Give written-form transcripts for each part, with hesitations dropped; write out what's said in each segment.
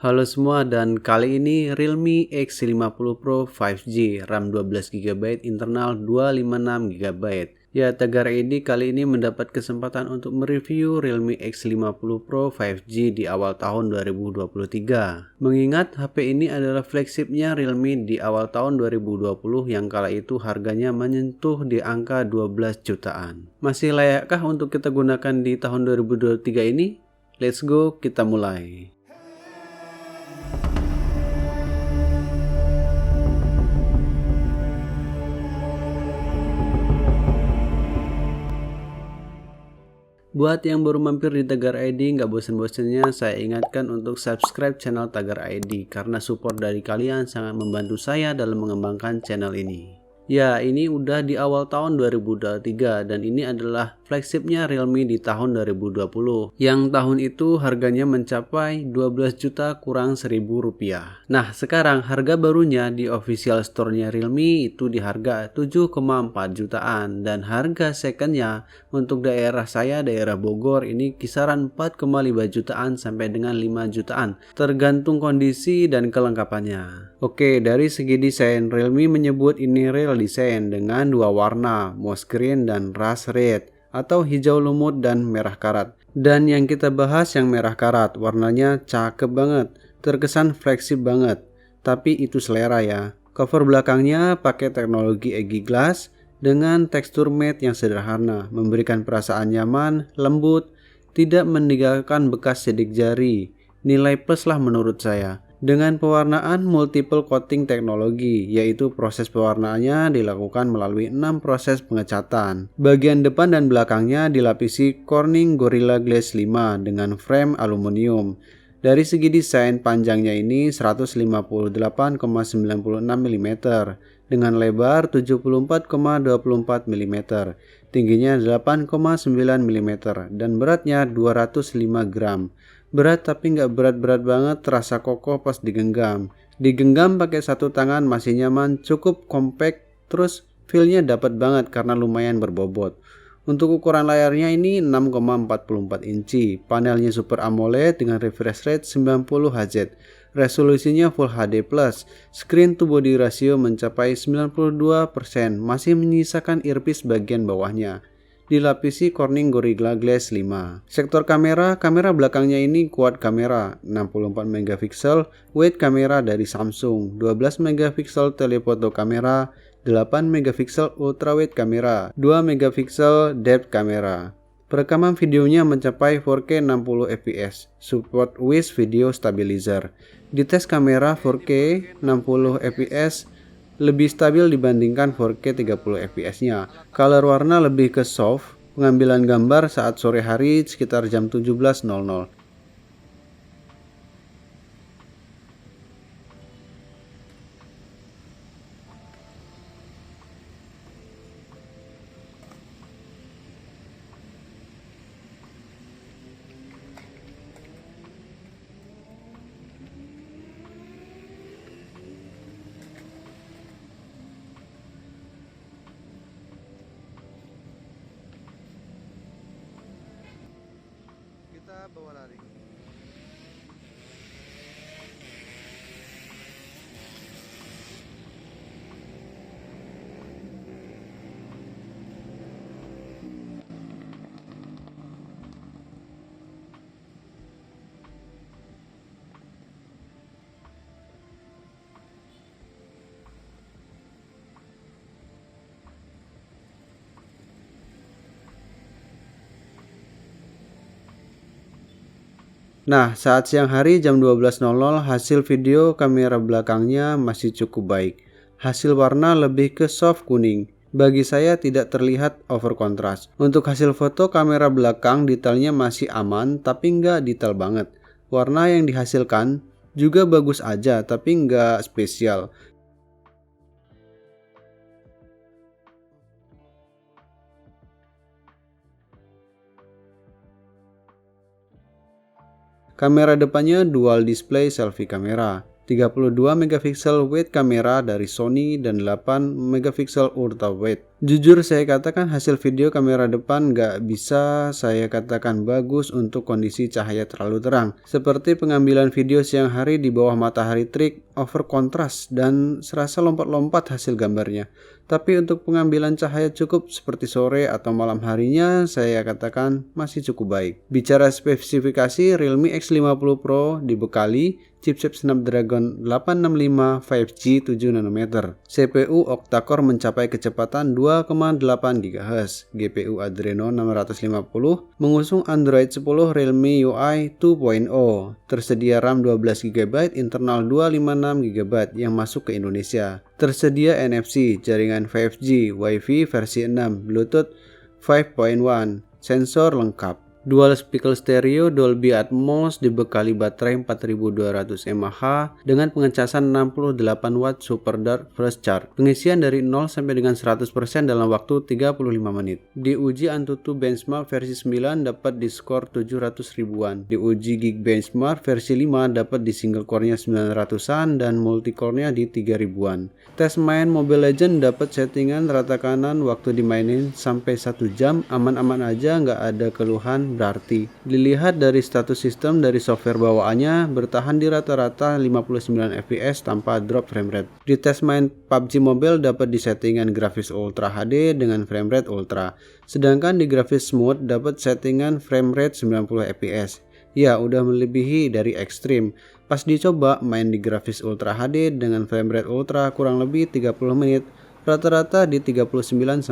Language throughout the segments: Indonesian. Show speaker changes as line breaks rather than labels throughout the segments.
Halo semua, dan kali ini Realme X50 Pro 5G, RAM 12GB, internal 256GB. Ya, Tagar ID kali ini mendapat kesempatan untuk mereview Realme X50 Pro 5G di awal tahun 2023. Mengingat HP ini adalah flagshipnya Realme di awal tahun 2020 yang kala itu harganya menyentuh di angka 12 jutaan. Masih layakkah untuk kita gunakan di tahun 2023 ini? Let's go, kita mulai. Buat yang baru mampir di Tagar ID, nggak bosan-bosannya saya ingatkan untuk subscribe channel Tagar ID karena support dari kalian sangat membantu saya dalam mengembangkan channel ini. Ya, ini udah di awal tahun 2023 dan ini adalah flagshipnya Realme di tahun 2020 yang tahun itu harganya mencapai 12 juta kurang 1.000 rupiah. Nah, sekarang harga barunya di official store-nya Realme itu di harga 7,4 jutaan dan harga secondnya untuk daerah saya, daerah Bogor, ini kisaran 4,5 jutaan sampai dengan 5 jutaan tergantung kondisi dan kelengkapannya. Oke, dari segi desain, Realme menyebut ini real design dengan dua warna, moss green dan rust red atau hijau lumut dan merah karat. Dan yang kita bahas yang merah karat, warnanya cakep banget, terkesan flagship banget. Tapi itu selera ya. Cover belakangnya pakai teknologi Egi Glass dengan tekstur matte yang sederhana, memberikan perasaan nyaman, lembut, tidak meninggalkan bekas sidik jari. Nilai plus lah menurut saya. Dengan pewarnaan multiple coating teknologi, yaitu proses pewarnaannya dilakukan melalui 6 proses pengecatan. Bagian depan dan belakangnya dilapisi Corning Gorilla Glass 5 dengan frame aluminium. Dari segi desain, panjangnya ini 158,96 mm dengan lebar 74,24 mm, tingginya 8,9 mm dan beratnya 205 gram. Berat tapi nggak berat-berat banget, terasa kokoh pas digenggam. Digenggam pakai satu tangan masih nyaman, cukup compact, terus feel-nya dapat banget karena lumayan berbobot. Untuk ukuran layarnya ini 6,44 inci, panelnya Super AMOLED dengan refresh rate 90 Hz, resolusinya Full HD+, screen to body ratio mencapai 92%, masih menyisakan earpiece bagian bawahnya. Dilapisi Corning Gorilla Glass 5. Sektor kamera belakangnya ini quad kamera, 64 megapiksel, wide kamera dari Samsung, 12 megapiksel telephoto kamera, 8 megapiksel ultrawide kamera, 2 megapiksel depth kamera. Perekaman videonya mencapai 4K 60 fps, support with video stabilizer. Di tes kamera 4K 60 fps lebih stabil dibandingkan 4K 30 fps-nya. Color warna lebih ke soft, pengambilan gambar saat sore hari sekitar jam 17.00. Kita bawa lari. Nah, saat siang hari jam 12.00 hasil video kamera belakangnya masih cukup baik. Hasil warna lebih ke soft kuning. Bagi saya tidak terlihat over kontras. Untuk hasil foto kamera belakang detailnya masih aman tapi nggak detail banget. Warna yang dihasilkan juga bagus aja tapi nggak spesial. Kamera depannya dual display selfie kamera, 32 megapiksel wide kamera dari Sony dan 8 megapiksel ultra wide Jujur saya katakan hasil video kamera depan nggak bisa saya katakan bagus untuk kondisi cahaya terlalu terang. Seperti pengambilan video siang hari di bawah matahari terik, over kontras, dan serasa lompat-lompat hasil gambarnya. Tapi untuk pengambilan cahaya cukup seperti sore atau malam harinya saya katakan masih cukup baik. Bicara spesifikasi, Realme X50 Pro dibekali chipset Snapdragon 865 5G 7nm. CPU octa-core mencapai kecepatan 2,8 GHz. GPU Adreno 650 mengusung Android 10 Realme UI 2.0. Tersedia RAM 12GB, internal 256GB yang masuk ke Indonesia. Tersedia NFC, jaringan 5G, Wi-Fi versi 6, Bluetooth 5.1, sensor lengkap. Dual speaker stereo Dolby Atmos dibekali baterai 4200 mAh dengan pengecasan 68 watt Super Dark Flash Charge. Pengisian dari 0 sampai dengan 100% dalam waktu 35 menit. Diuji Antutu Benchmark versi 9 dapat di skor 700 ribuan. Diuji Geek Benchmark versi 5 dapat di single core-nya 900-an dan multi core-nya di 3000-an. Tes main Mobile Legends dapat settingan rata kanan waktu dimainin sampai 1 jam, aman-aman aja, nggak ada keluhan. Berarti dilihat dari status sistem dari software bawaannya bertahan di rata-rata 59 fps tanpa drop frame rate. Di tes main PUBG Mobile dapat di settingan grafis Ultra HD dengan frame rate Ultra, sedangkan di grafis Smooth dapat settingan frame rate 90 fps. Ya, udah melebihi dari ekstrim. Pas dicoba main di grafis Ultra HD dengan frame rate Ultra kurang lebih 30 menit, rata-rata di 39-40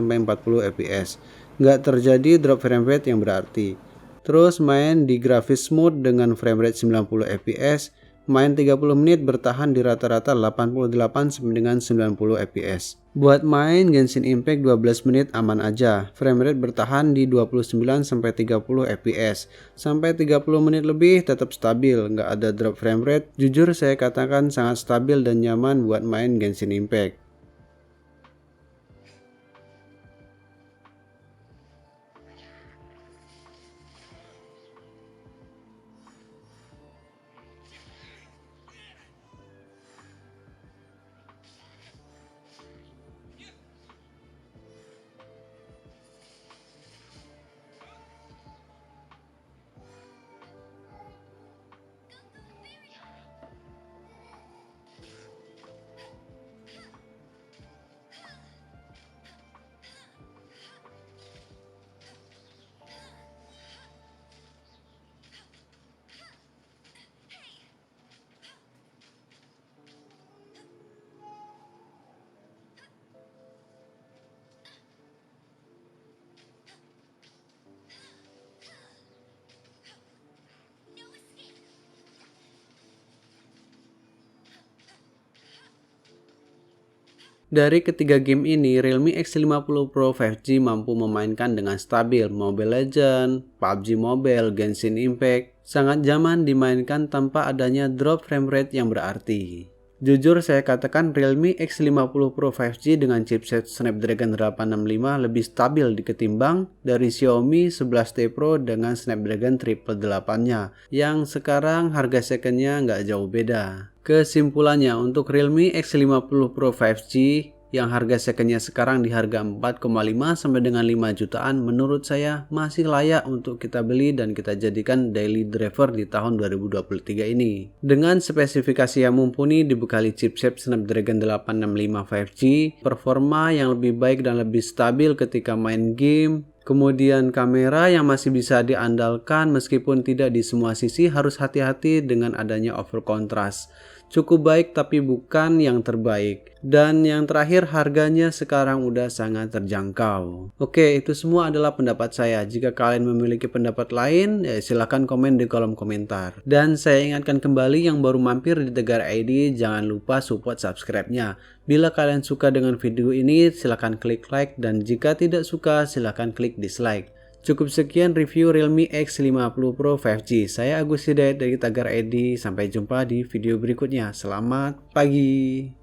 fps. Nggak terjadi drop frame rate yang berarti. Terus main di grafis smooth dengan frame rate 90 fps, main 30 menit bertahan di rata-rata 88 sampai dengan 90 fps. Buat main Genshin Impact 12 menit aman aja, frame rate bertahan di 29 sampai 30 fps. Sampai 30 menit lebih tetap stabil, nggak ada drop frame rate. Jujur saya katakan sangat stabil dan nyaman buat main Genshin Impact. Dari ketiga game ini, Realme X50 Pro 5G mampu memainkan dengan stabil Mobile Legends, PUBG Mobile, Genshin Impact, sangat nyaman dimainkan tanpa adanya drop frame rate yang berarti. Jujur saya katakan Realme X50 Pro 5G dengan chipset Snapdragon 865 lebih stabil ketimbang dari Xiaomi 11T Pro dengan Snapdragon 888-nya yang sekarang harga secondnya nggak jauh beda. Kesimpulannya, untuk Realme X50 Pro 5G yang harga secondnya sekarang di harga 4,5 sampai dengan 5 jutaan, menurut saya masih layak untuk kita beli dan kita jadikan daily driver di tahun 2023 ini. Dengan spesifikasi yang mumpuni dibekali chipset Snapdragon 865 5G, performa yang lebih baik dan lebih stabil ketika main game, kemudian kamera yang masih bisa diandalkan meskipun tidak di semua sisi, harus hati-hati dengan adanya over kontras. Cukup baik tapi bukan yang terbaik. Dan yang terakhir, harganya sekarang udah sangat terjangkau. Oke, itu semua adalah pendapat saya. Jika kalian memiliki pendapat lain, silahkan komen di kolom komentar. Dan saya ingatkan kembali yang baru mampir di Tegar ID, jangan lupa support subscribe-nya. Bila kalian suka dengan video ini, silahkan klik like, dan jika tidak suka, silahkan klik dislike. Cukup sekian review Realme X50 Pro 5G. Saya Agus Hidayat dari Tegar ID. Sampai jumpa di video berikutnya. Selamat pagi.